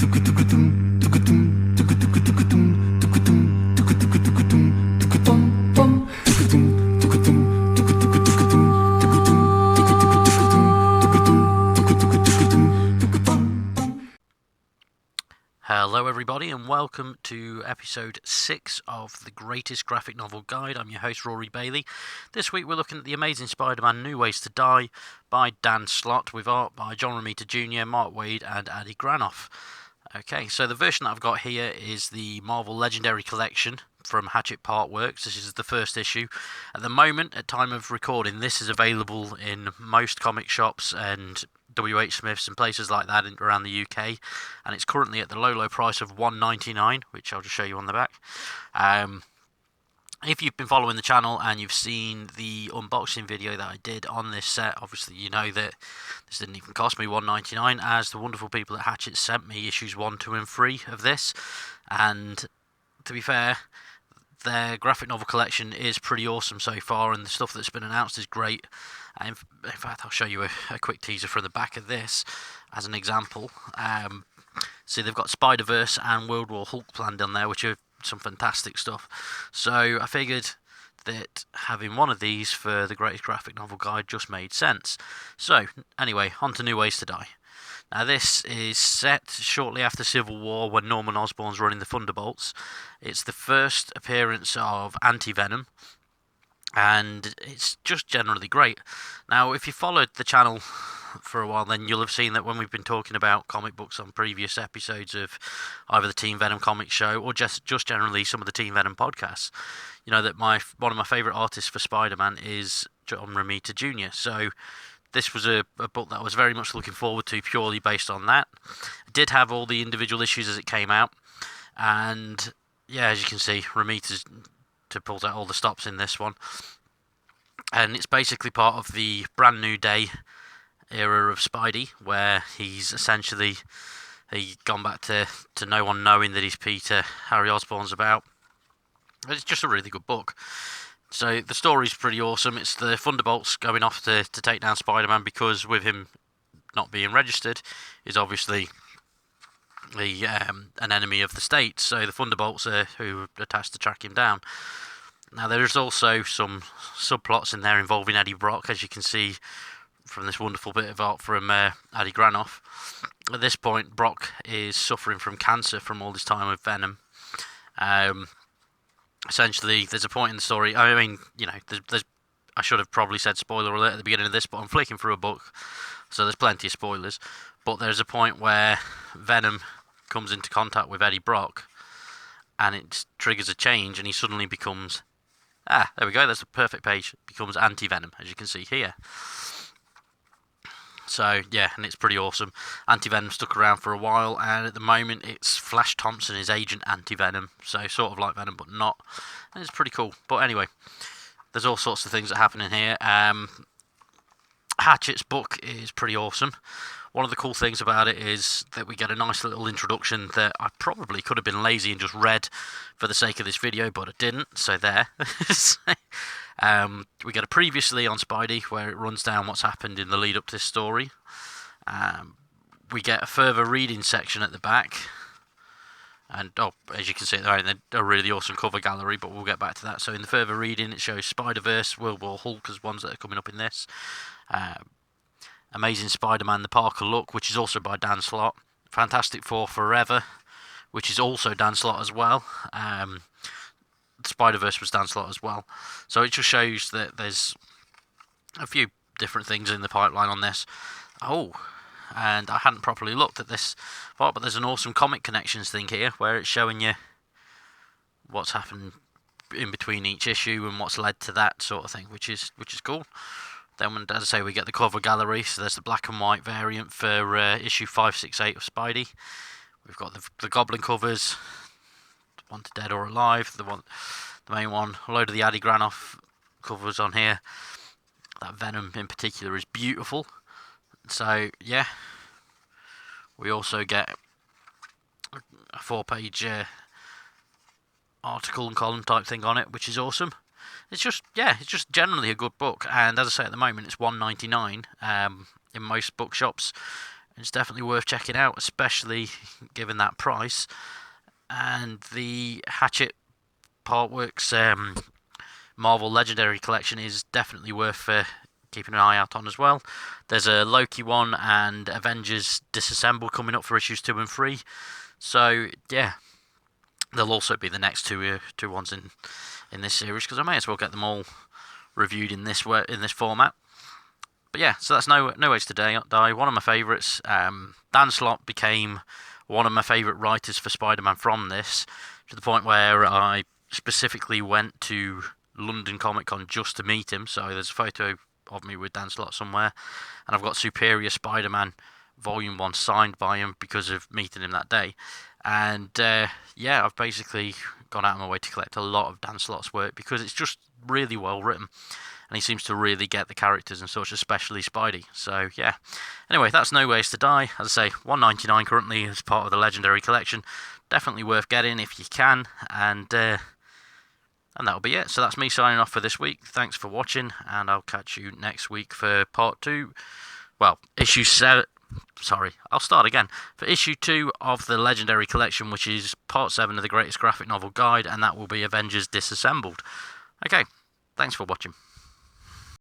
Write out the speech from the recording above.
Hello everybody and welcome to episode 6 of the Greatest Graphic Novel Guide. I'm your host Rory Bailey. This week we're looking at The Amazing Spider-Man New Ways to Die by Dan Slott with art by John Romita Jr., Mark Waid and Adi Granoff. Okay, so the version that I've got here is the Marvel Legendary Collection from Hachette Partworks. This is the first issue. At the moment, at time of recording, this is available in most comic shops and WH Smiths and places like that around the UK, and it's currently at the low price of $1.99, which I'll just show you on the back. If you've been following the channel and you've seen the unboxing video that I did on this set, obviously you know that this didn't even cost me $1.99, as the wonderful people at Hachette sent me issues 1, 2 and 3 of this, and to be fair, their graphic novel collection is pretty awesome so far, and the stuff that's been announced is great. In fact, I'll show you a quick teaser from the back of this as an example. See, they've got Spider-Verse and World War Hulk planned on there, which are some fantastic stuff. So I figured that having one of these for the Greatest Graphic Novel Guide just made sense. So, anyway, on to New Ways to Die. Now, this is set shortly after Civil War when Norman Osborn's running the Thunderbolts. It's the first appearance of Anti-Venom, and it's just generally great. Now, if you followed the channel for a while, then you'll have seen that when we've been talking about comic books on previous episodes of either the Team Venom comic show or just generally some of the Team Venom podcasts, you know that one of my favourite artists for Spider-Man is John Romita Jr., so this was a book that I was very much looking forward to purely based on that. It did have all the individual issues as it came out, and yeah, as you can see, Romita's pulls out all the stops in this one, and it's basically part of the Brand New Day era of Spidey, where he's essentially gone back to no one knowing that he's Peter, Harry Osborn's about. It's just a really good book. So the story's pretty awesome. It's the Thunderbolts going off to take down Spider-Man, because with him not being registered, is obviously an enemy of the state. So the Thunderbolts are who are tasked to track him down. Now there's also some subplots in there involving Eddie Brock, as you can see from this wonderful bit of art from Adi Granoff. At this point, Brock is suffering from cancer from all this time with Venom. Essentially, there's a point in the story. I mean, you know, there's I should have probably said spoiler alert at the beginning of this, but I'm flicking through a book, so there's plenty of spoilers. But there's a point where Venom comes into contact with Eddie Brock, and it triggers a change, and he suddenly becomes... there we go, that's a perfect page. Becomes Anti-Venom, as you can see here. So, yeah, and it's pretty awesome. Anti-Venom stuck around for a while, and at the moment it's Flash Thompson, his agent Anti-Venom. So, sort of like Venom, but not. And it's pretty cool. But anyway, there's all sorts of things that happen in here. Hachette's book is pretty awesome. One of the cool things about it is that we get a nice little introduction that I probably could have been lazy and just read for the sake of this video, but I didn't, so there. We get a previously on Spidey, where it runs down what's happened in the lead up to this story. We get a further reading section at the back, and as you can see, they're a really awesome cover gallery, but we'll get back to that. So in the further reading, it shows Spider-Verse, World War Hulk as ones that are coming up in this. Amazing Spider-Man, The Parker Look, which is also by Dan Slott. Fantastic Four Forever, which is also Dan Slott as well. Spider-Verse was Dan Slott as well. So it just shows that there's a few different things in the pipeline on this. Oh, and I hadn't properly looked at this part, but there's an awesome Comic Connections thing here, where it's showing you what's happened in between each issue and what's led to that sort of thing, which is cool. Then, as I say, we get the cover gallery. So there's the black and white variant for issue 568 of Spidey. We've got the Goblin covers, Wanted Dead or Alive, the main one. A load of the Adi Granoff covers on here. That Venom in particular is beautiful. So yeah, we also get a 4-page article and column type thing on it, which is awesome. It's just generally a good book, and as I say, at the moment it's $1.99 in most bookshops. It's definitely worth checking out, especially given that price. And the Hachette Partworks Marvel Legendary Collection is definitely worth keeping an eye out on as well. There's a Loki one and Avengers Disassemble coming up for issues 2 and 3. So yeah, there'll also be the next two ones in this series, because I may as well get them all reviewed in this format. But yeah, so that's no ways to die. One of my favourites. Dan Slott became one of my favourite writers for Spider-Man from this, to the point where I specifically went to London Comic Con just to meet him. So there's a photo of me with Dan Slott somewhere, and I've got Superior Spider-Man Volume 1 signed by him because of meeting him that day. And yeah, I've basically gone out of my way to collect a lot of Dan Slott's work because it's just really well written, and he seems to really get the characters and such, especially Spidey. So yeah, anyway, that's No Ways to Die. As I say, $1.99 currently as part of the Legendary Collection. Definitely worth getting if you can, and that'll be it. So that's me signing off for this week. Thanks for watching, and I'll catch you next week for part 2. Well, issue 7. Sorry, I'll start again. For issue 2 of the Legendary Collection, which is part 7 of the Greatest Graphic Novel Guide, and that will be Avengers Disassembled. Okay, thanks for watching.